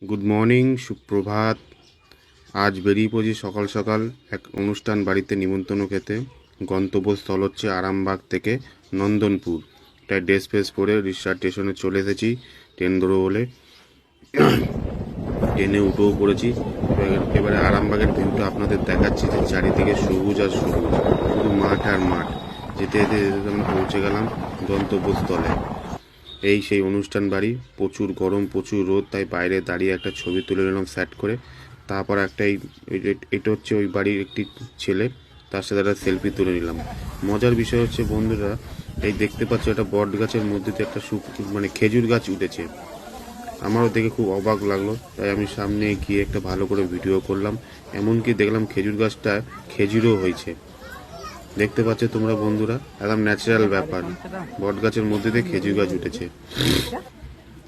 Good morning, সুপ্রভাত। আজ বেরিয়ে পড়েছি সকাল সকাল এক অনুষ্ঠান বাড়িতে নিমন্ত্রণ খেতে। গন্তব্যস্থল হচ্ছে আরামবাগ থেকে নন্দনপুর। তাই ড্রেস ফ্রেস পরে রিক্সা স্টেশনে চলে এসেছি ট্রেন ধরবো বলে। ট্রেনে উঠেও পড়েছি। এবারে আরামবাগের ভিউটা আপনাদের দেখাচ্ছি, যে চারিদিকে সবুজ আর সবুজ, শুধু মাঠ আর মাঠ। যেতে যেতে যেতে আমরা পৌঁছে গেলাম গন্তব্যস্থলে। এই সেই অনুষ্ঠান বাড়ি। প্রচুর গরম, প্রচুর রোদ, তাই বাইরে দাঁড়িয়ে একটা ছবি তুলে নিলাম সেট করে। তারপর এটা হচ্ছে ওই বাড়ির একটি ছেলে, তার সাথে একটা সেলফি তুলে নিলাম। মজার বিষয় হচ্ছে বন্ধুরা, এই দেখতে পাচ্ছ একটা বট গাছের মধ্যে দিয়ে একটা খেজুর গাছ উঠেছে। আমারও দেখে খুব অবাক লাগলো, তাই আমি সামনে গিয়ে একটা ভালো করে ভিডিও করলাম। এমনকি দেখলাম খেজুর গাছটা খেজুরও হয়েছে। দেখতে পাচ্ছ তোমরা বন্ধুরা, একদম ন্যাচারাল ব্যাপার। বট গাছের মধ্যে দিয়ে খেজুর গাছ উঠেছে।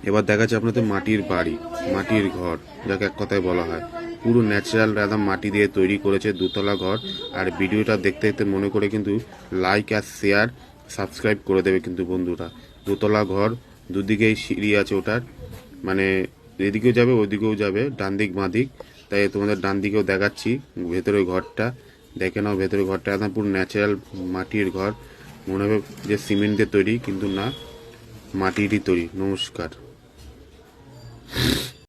এবার দেখা যাচ্ছে আপনাদের মাটির বাড়ি, মাটির ঘর, যাকে এক কথায় বলা হয়। পুরো ন্যাচারাল একদম মাটি দিয়ে তৈরি করেছে, দোতলা ঘর। আর ভিডিওটা দেখতে দেখতে মনে করে কিন্তু লাইক আর শেয়ার সাবস্ক্রাইব করে দেবে কিন্তু বন্ধুরা। দোতলা ঘর, দুদিকেই সিঁড়ি আছে ওটার, মানে এদিকেও যাবে ওইদিকেও যাবে, ডান দিক বাঁ দিক। তাই তোমাদের ডান দিকেও দেখাচ্ছি ভেতরে ঘরটা। দেখে নাও ভেতরে ঘরটা একদম পুরো ন্যাচারাল মাটির ঘর। মনে হবে যে সিমেন্ট দিয়ে তৈরি, কিন্তু না, মাটিরই তৈরি। নমস্কার।